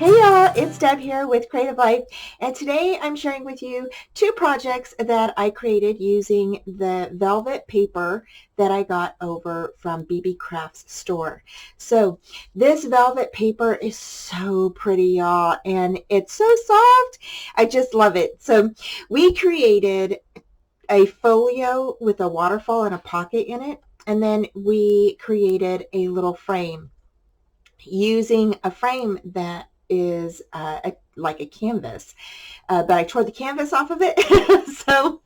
Hey y'all, it's Deb here with Creative Life, and today I'm sharing with you two projects that I created using the velvet paper that I got over from BeeBee Craft's store. So this velvet paper is so pretty, y'all, and it's so soft. I just love it. So we created a folio with a waterfall and a pocket in it, and then we created a little frame using a frame that is like a canvas, but I tore the canvas off of it. so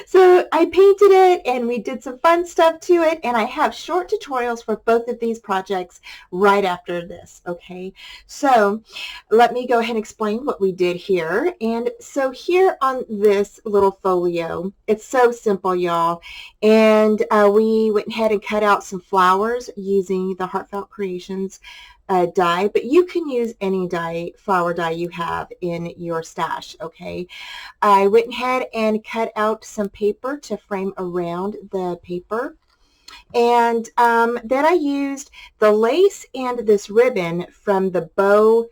so I painted it and we did some fun stuff to it, and I have short tutorials for both of these projects right after this. Okay, so let me go ahead and explain what we did here. And so here on this little folio, it's so simple, y'all, and we went ahead and cut out some flowers using the Heartfelt Creations die, but you can use any die, flower die you have in your stash. Okay, I went ahead and cut out some paper to frame around the paper, and then I used the lace and this ribbon from the bow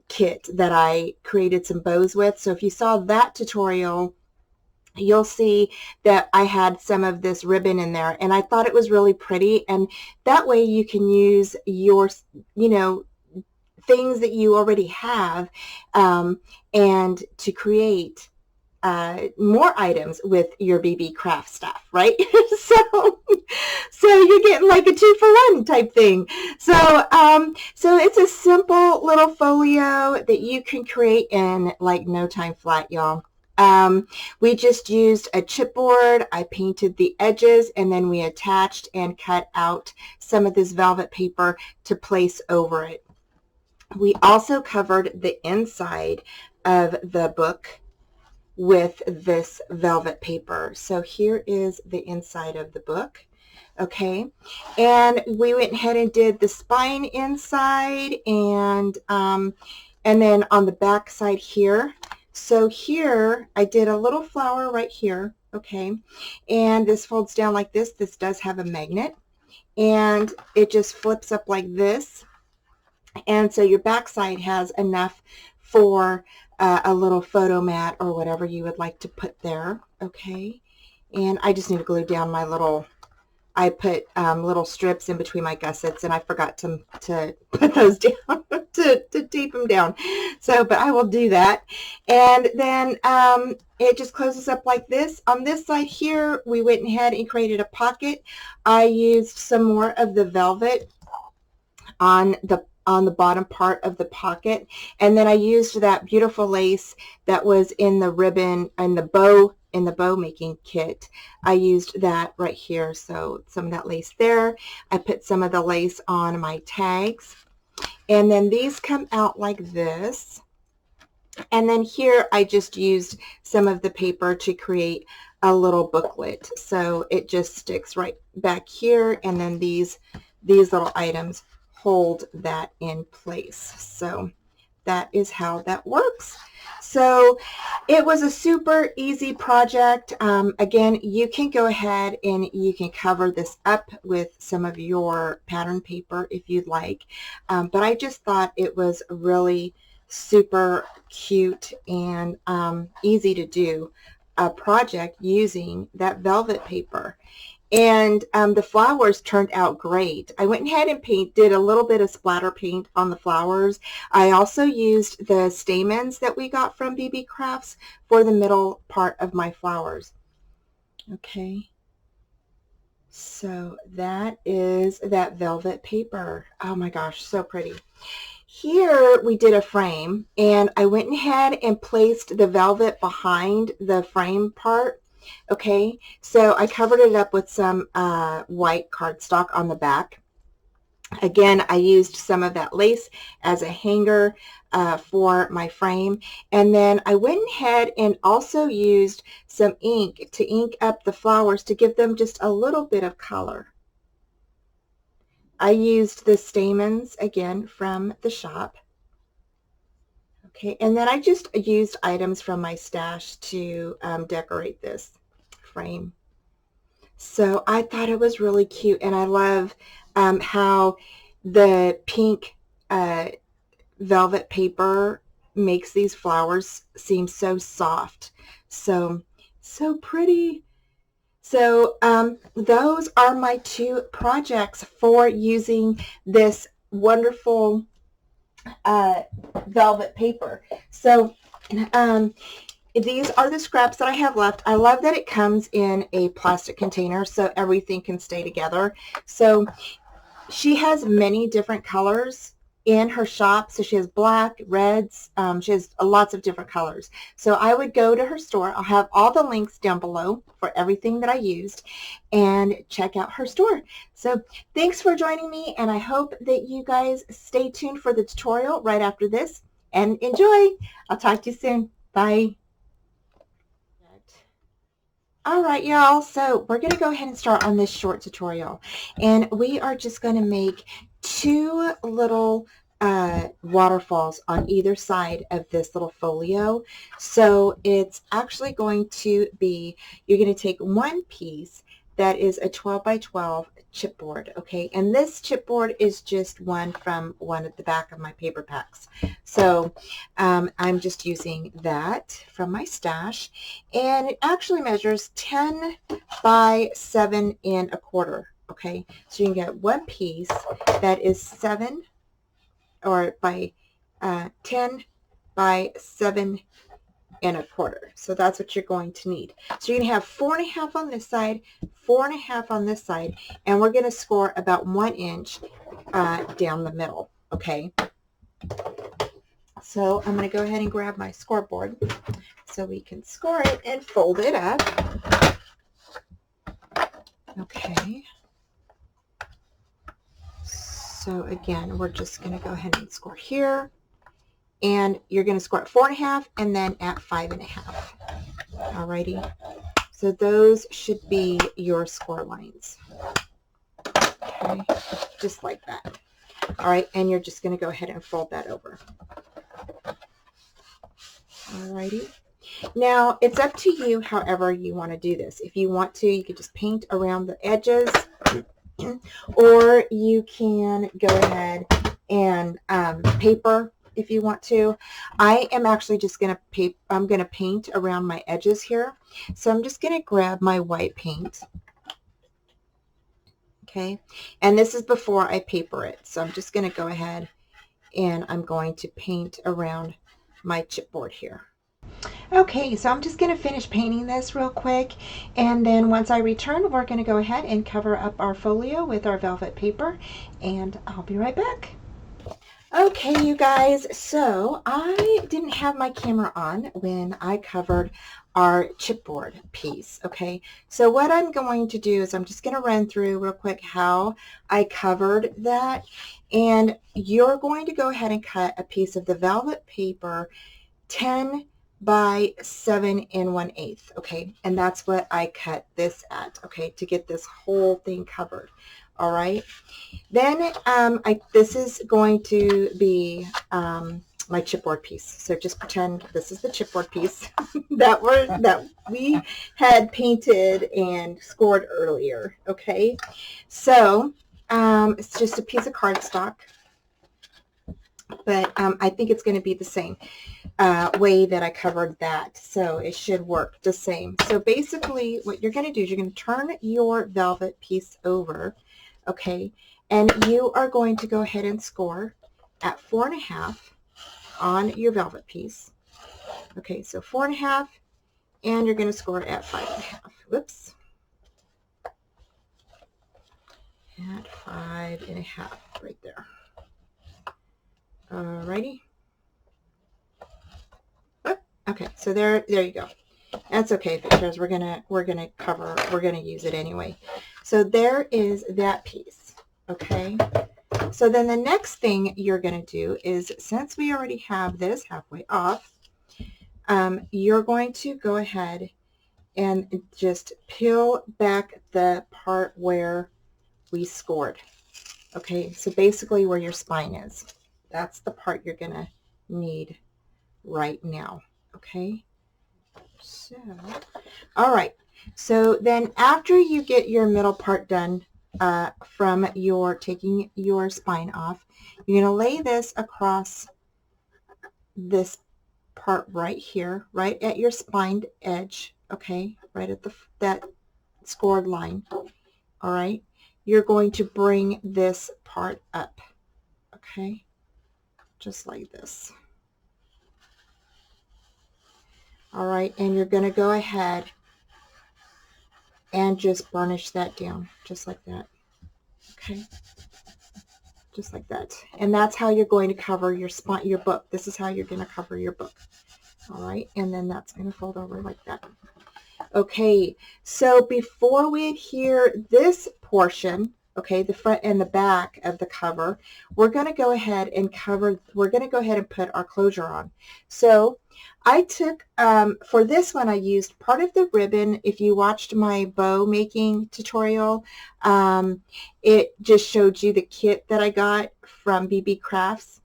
kit that I created some bows with. So if you saw that tutorial, you'll see that I had some of this ribbon in there, and I thought it was really pretty, and that way you can use your, things that you already have, and to create more items with your BeeBee Craft stuff, right? so you're getting like a 2-for-1 type thing. So it's a simple little folio that you can create in like no time flat, y'all. We just used a chipboard. I painted the edges, and then we attached and cut out some of this velvet paper to place over it. We also covered the inside of the book with this velvet paper. So here is the inside of the book. Okay, and we went ahead and did the spine inside, and then on the back side here. So here I did a little flower right here. Okay, and this folds down like this. This does have a magnet, and it just flips up like this, and so your back side has enough for a little photo mat or whatever you would like to put there. Okay, and I just need to glue down my little, I put little strips in between my gussets, and I forgot to put those down, to tape them down. So, but I will do that. And then it just closes up like this. On this side here, we went ahead and created a pocket. I used some more of the velvet on the bottom part of the pocket, and then I used that beautiful lace that was in the ribbon and the bow in the bow making kit. I used that right here, so some of that lace there. I put some of the lace on my tags, and then these come out like this, and then here I just used some of the paper to create a little booklet, so it just sticks right back here, and then these little items hold that in place. So that is how that works. So it was a super easy project. Again, you can go ahead and you can cover this up with some of your pattern paper if you'd like. But I just thought it was really super cute and easy to do a project using that velvet paper. And the flowers turned out great. I went ahead and did a little bit of splatter paint on the flowers. I also used the stamens that we got from BeeBee Crafts for the middle part of my flowers. Okay, so that is that velvet paper. Oh my gosh, so pretty. Here we did a frame, and I went ahead and placed the velvet behind the frame part. Okay, so I covered it up with some white cardstock on the back. Again, I used some of that lace as a hanger for my frame, and then I went ahead and also used some ink to ink up the flowers to give them just a little bit of color. I used the stamens again from the shop. Okay, and then I just used items from my stash to decorate this frame. So I thought it was really cute, and I love how the pink velvet paper makes these flowers seem so soft, so pretty. So those are my two projects for using this wonderful velvet paper. So these are the scraps that I have left. I love that it comes in a plastic container so everything can stay together. So she has many different colors in her shop. So she has black, reds, she has lots of different colors. So I would go to her store. I'll have all the links down below for everything that I used, and check out her store. So thanks for joining me, and I hope that you guys stay tuned for the tutorial right after this, and enjoy. I'll talk to you soon. Bye. All right, y'all, so we're going to go ahead and start on this short tutorial, and we are just going to make two little waterfalls on either side of this little folio. So it's actually going to be, you're going to take one piece that is a 12 by 12 chipboard, okay, and this chipboard is just one from one at the back of my paper packs. So I'm just using that from my stash, and it actually measures 10 by 7 1/4. Okay, so you can get one piece that is 7 or by 10 by 7 1/4. So that's what you're going to need. So you're going to have 4.5 on this side, 4.5 on this side, and we're going to score about 1 inch down the middle. Okay. So I'm going to go ahead and grab my scoreboard so we can score it and fold it up. Okay. So again, we're just going to go ahead and score here. And you're going to score at 4.5 and then at 5.5. Alrighty. So those should be your score lines. Okay. Just like that. All right. And you're just going to go ahead and fold that over. Alrighty. Now, it's up to you however you want to do this. If you want to, you could just paint around the edges, or you can go ahead and paper if you want to. I am actually just going to paint around my edges here. So I'm just going to grab my white paint. Okay. And this is before I paper it. So I'm just going to go ahead and I'm going to paint around my chipboard here. Okay, so I'm just going to finish painting this real quick, and then once I return, we're going to go ahead and cover up our folio with our velvet paper, and I'll be right back. Okay, you guys, so I didn't have my camera on when I covered our chipboard piece, okay? So what I'm going to do is I'm just going to run through real quick how I covered that, and you're going to go ahead and cut a piece of the velvet paper 10 by 7 1/8, okay? And that's what I cut this at, okay, to get this whole thing covered. All right. Then this is going to be my chipboard piece. So just pretend this is the chipboard piece that we had painted and scored earlier. Okay. So it's just a piece of cardstock, but I think it's going to be the same way that I covered that. So it should work the same. So basically what you're going to do is you're going to turn your velvet piece over. Okay, and you are going to go ahead and score at 4.5 on your velvet piece. Okay, so 4.5, and you're going to score at 5.5. Whoops. At 5.5 right there. Alrighty. Oh, okay, so there you go. That's okay because we're gonna use it anyway. So there is that piece. Okay. So then the next thing you're gonna do is, since we already have this halfway off, you're going to go ahead and just peel back the part where we scored. Okay, so basically where your spine is. That's the part you're gonna need right now. Okay. So, all right. So then after you get your middle part done from taking your spine off, you're going to lay this across this part right here, right at your spined edge, okay, right at that scored line. All right, you're going to bring this part up, okay, just like this. All right, and you're going to go ahead and just burnish that down, just like that, okay, just like that. And that's how you're going to cover your book. This is how you're going to cover your book. All right, and then that's going to fold over like that. Okay, so before we adhere this portion, okay, the front and the back of the cover, we're going to go ahead and put our closure on. So I took, for this one, I used part of the ribbon. If you watched my bow making tutorial, it just showed you the kit that I got from BeeBee Crafts.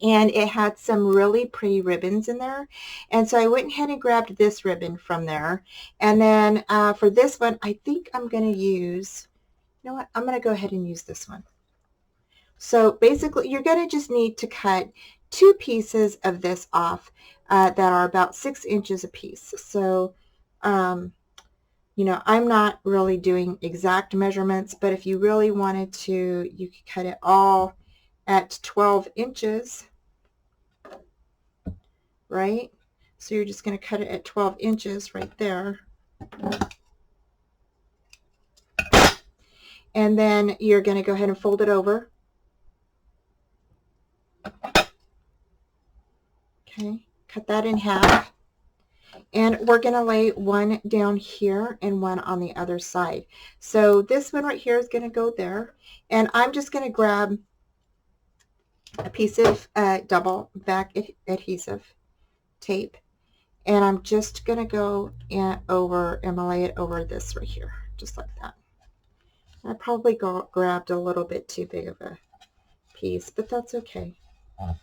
And it had some really pretty ribbons in there. And so I went ahead and grabbed this ribbon from there. And then for this one, I think I'm going to use, you know what, I'm going to go ahead and use this one. So basically, you're going to just need to cut 2 pieces of this off that are about 6 inches a piece. So, you know, I'm not really doing exact measurements, but if you really wanted to, you could cut it all at 12 inches, right? So you're just going to cut it at 12 inches right there. And then you're going to go ahead and fold it over. Okay, cut that in half. And we're going to lay one down here and one on the other side. So this one right here is going to go there. And I'm just going to grab a piece of double back adhesive tape. And I'm just going to go over and lay it over this right here, just like that. I probably grabbed a little bit too big of a piece, but that's okay. All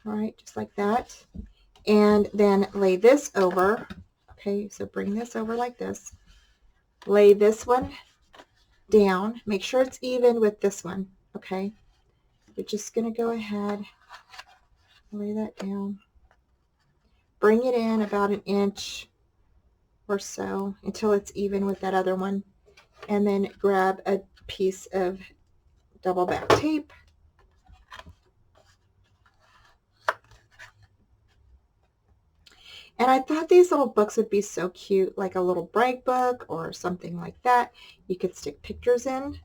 right, just like that. And then lay this over. Okay, so bring this over like this. Lay this one down. Make sure it's even with this one, okay? You're just going to go ahead, lay that down. Bring it in about 1 inch or so until it's even with that other one. And then grab a piece of double back tape. And I thought these little books would be so cute, like a little brag book or something like that. You could stick pictures in.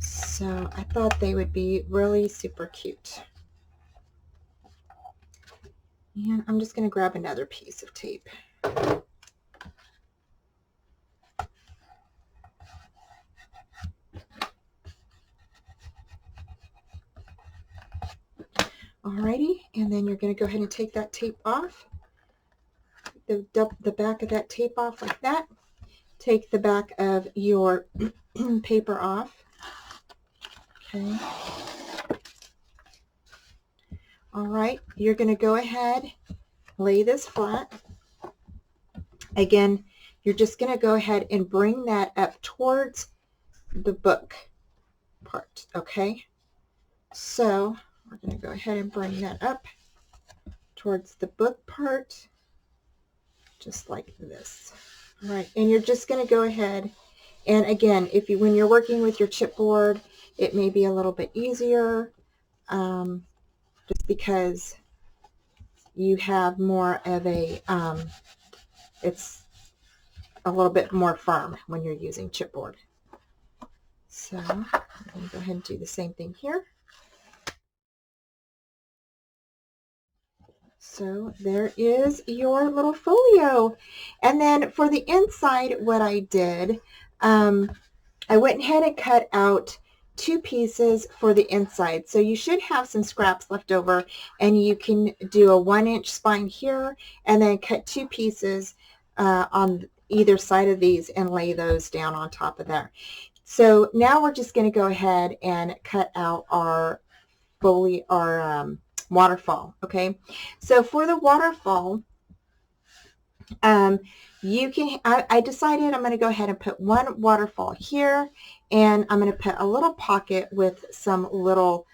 So I thought they would be really super cute. And I'm just going to grab another piece of tape. Alrighty, and then you're going to go ahead and take that tape off. The back of that tape off like that. Take the back of your paper off. Okay. All right, you're going to go ahead, lay this flat. Again, you're just going to go ahead and bring that up towards the book part, okay? So we're going to go ahead and bring that up towards the book part, just like this. All right, and you're just going to go ahead, and again, when you're working with your chipboard, it may be a little bit easier, just because you have more of a, it's a little bit more firm when you're using chipboard. So I'm going to go ahead and do the same thing here. So there is your little folio. And then for the inside, what I did, I went ahead and cut out 2 pieces for the inside. So you should have some scraps left over, and you can do a 1-inch spine here and then cut 2 pieces on either side of these and lay those down on top of there. So now we're just going to go ahead and cut out our waterfall. Okay, so for the waterfall, you can, I decided I'm going to go ahead and put one waterfall here, and I'm going to put a little pocket with some little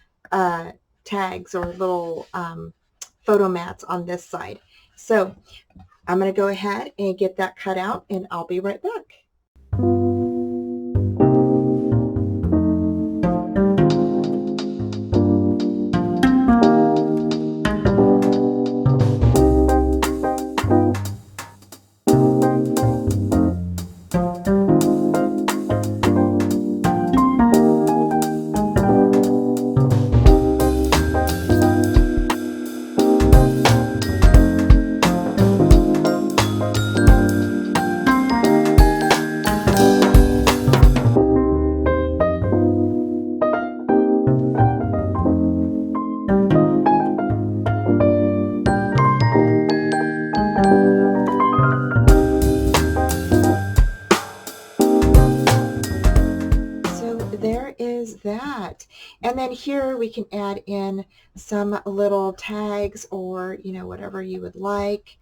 tags or little photo mats on this side. So I'm going to go ahead and get that cut out, and I'll be right back. There is that. And then here we can add in some little tags or, whatever you would like.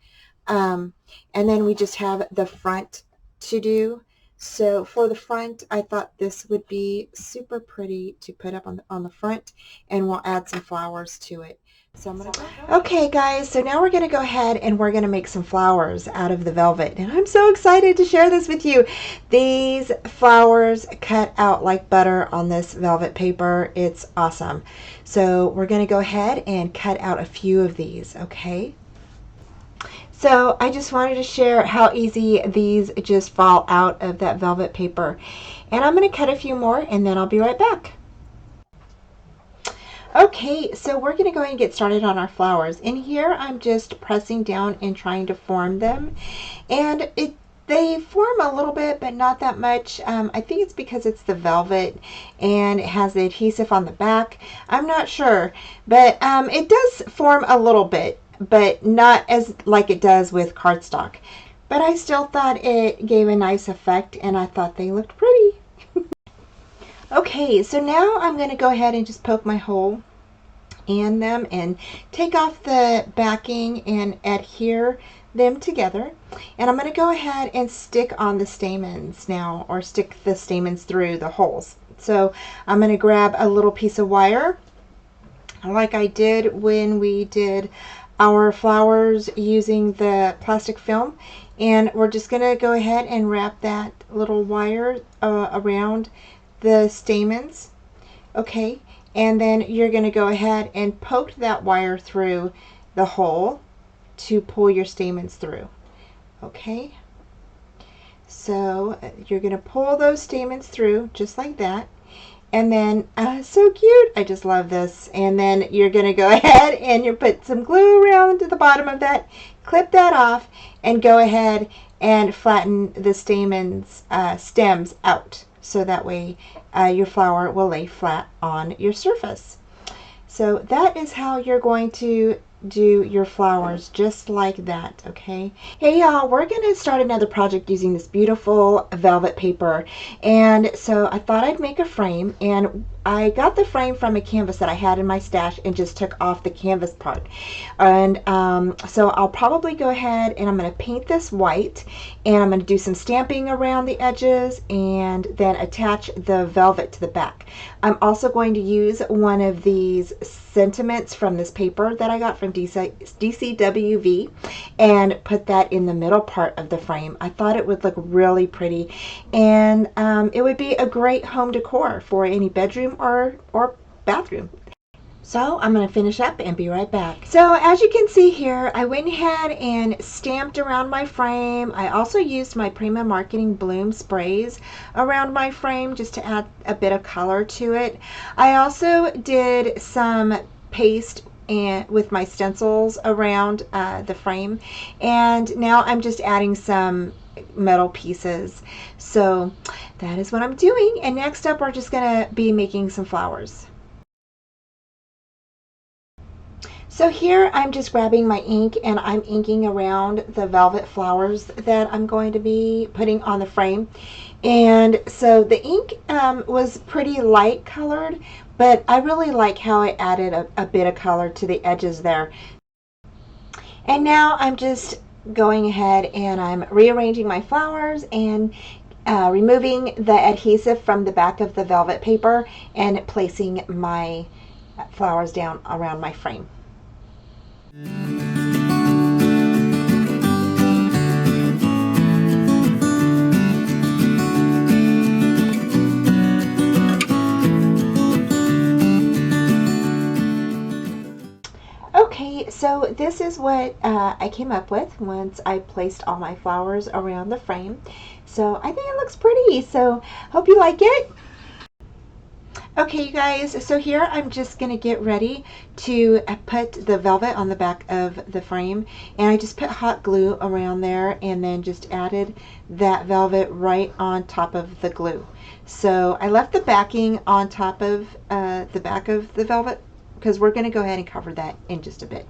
And then we just have the front to do. So for the front, I thought this would be super pretty to put up on the front, and we'll add some flowers to it. So I'm gonna go. Okay guys, so now we're going to go ahead and we're going to make some flowers out of the velvet. And I'm so excited to share this with you. These flowers cut out like butter on this velvet paper. It's awesome. So we're going to go ahead and cut out a few of these, okay? So I just wanted to share how easy these just fall out of that velvet paper. And I'm going to cut a few more, and then I'll be right back. Okay, so we're going to go ahead and get started on our flowers. And here I'm just pressing down and trying to form them. And they form a little bit, but not that much. I think it's because it's the velvet and it has the adhesive on the back. I'm not sure, but it does form a little bit, but not as like it does with cardstock. But I still thought it gave a nice effect, and I thought they looked pretty. Okay, so now I'm going to go ahead and just poke my hole in them and take off the backing and adhere them together. And I'm going to go ahead and stick on the stamens now, or stick the stamens through the holes. So I'm going to grab a little piece of wire like I did when we did our flowers using the plastic film, and we're just going to go ahead and wrap that little wire around the stamens. Okay, and then you're going to go ahead and poke that wire through the hole to pull your stamens through. Okay, so you're going to pull those stamens through just like that. And then, so cute, I just love this. And then you're going to go ahead and you put some glue around the bottom of that, clip that off, and go ahead and flatten the stamens, stems out. So that way your flower will lay flat on your surface. So that is how you're going to do your flowers, just like that. Okay, hey y'all, we're gonna start another project using this beautiful velvet paper, and so I thought I'd make a frame, and I got the frame from a canvas that I had in my stash and just took off the canvas part. And so I'll probably go ahead and I'm going to paint this white, and I'm going to do some stamping around the edges and then attach the velvet to the back. I'm also going to use one of these sentiments from this paper that I got from DCWV and put that in the middle part of the frame. I thought it would look really pretty, and it would be a great home decor for any bedroom or bathroom. So I'm going to finish up and be right back. So as you can see here, I went ahead and stamped around my frame. I also used my Prima Marketing Bloom sprays around my frame just to add a bit of color to it. I also did some paste and with my stencils around the frame, and now I'm just adding some metal pieces. So that is what I'm doing, and next up we're just going to be making some flowers. So here I'm just grabbing my ink and I'm inking around the velvet flowers that I'm going to be putting on the frame. And so the ink was pretty light colored, but I really like how it added a bit of color to the edges there. And now I'm just going ahead and I'm rearranging my flowers and removing the adhesive from the back of the velvet paper and placing my flowers down around my frame. Okay, so this is what I came up with once I placed all my flowers around the frame. So I think it looks pretty, so hope you like it. Okay, you guys, so here I'm just going to get ready to put the velvet on the back of the frame, and I just put hot glue around there and then just added that velvet right on top of the glue. So I left the backing on top of the back of the velvet because we're going to go ahead and cover that in just a bit.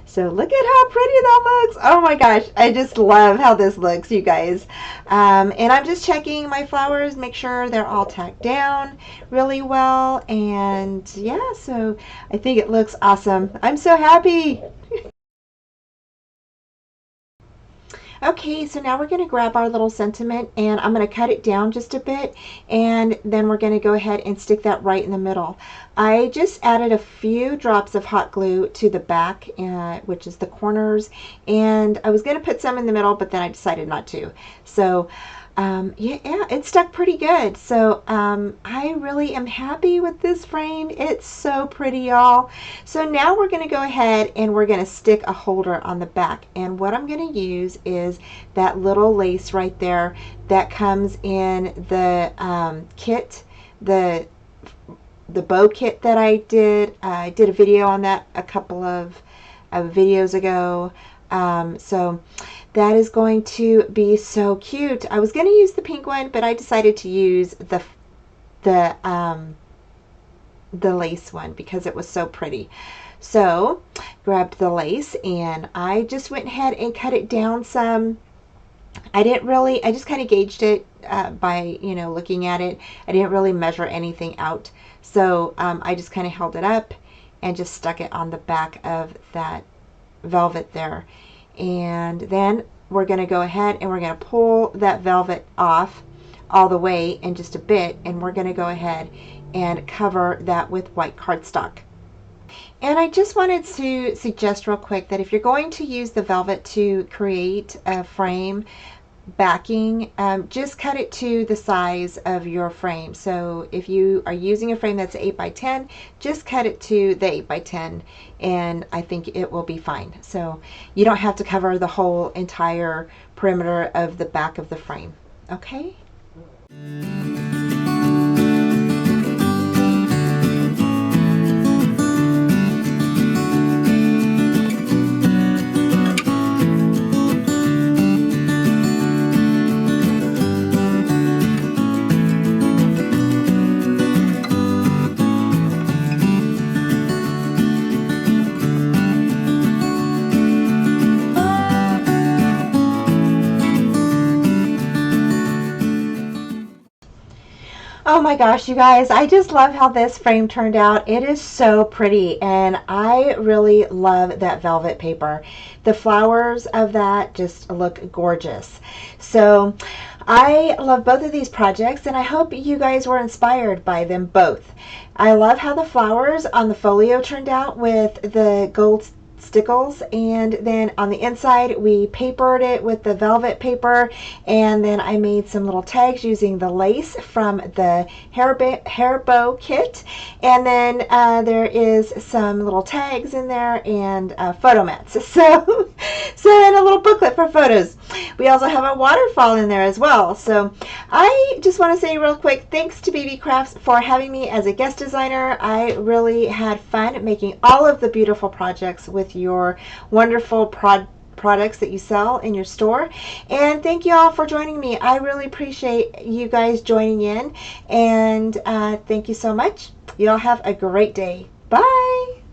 So look at how pretty that looks. Oh my gosh, I just love how this looks, you guys. And I'm just checking my flowers, make sure they're all tacked down really well. And yeah, so I think it looks awesome. I'm so happy. Okay, so now we're going to grab our little sentiment and I'm going to cut it down just a bit, and then we're going to go ahead and stick that right in the middle. I just added a few drops of hot glue to the back, which is the corners, and I was going to put some in the middle, but then I decided not to. So yeah, it stuck pretty good. So I really am happy with this frame. It's so pretty, y'all. So now we're going to go ahead and we're going to stick a holder on the back. And what I'm going to use is that little lace right there that comes in the kit, the bow kit that I did. I did a video on that a couple of videos ago. So that is going to be so cute. I was going to use the pink one, but I decided to use the lace one because it was so pretty. So grabbed the lace and I just went ahead and cut it down some. I just kind of gauged it by, looking at it. I didn't really measure anything out. So I just kind of held it up and just stuck it on the back of that velvet there. And then we're going to go ahead and we're going to pull that velvet off all the way in just a bit, and we're going to go ahead and cover that with white cardstock. And I just wanted to suggest real quick that if you're going to use the velvet to create a frame backing, just cut it to the size of your frame. So if you are using a frame that's 8 by 10, just cut it to the 8 by 10 and I think it will be fine. So you don't have to cover the whole entire perimeter of the back of the frame. Okay? Oh my gosh, you guys, I just love how this frame turned out. It is so pretty, and I really love that velvet paper. The flowers of that just look gorgeous. So I love both of these projects, and I hope you guys were inspired by them both. I love how the flowers on the folio turned out with the gold stickles, and then on the inside we papered it with the velvet paper, and then I made some little tags using the lace from the hair bow kit, and then there is some little tags in there and photo mats, so and a little booklet for photos. We also have a waterfall in there as well. So I just want to say real quick, thanks to BeeBee Crafts for having me as a guest designer. I really had fun making all of the beautiful projects with your wonderful products that you sell in your store. And thank you all for joining me. I really appreciate you guys joining in, and thank you so much. You all have a great day. Bye.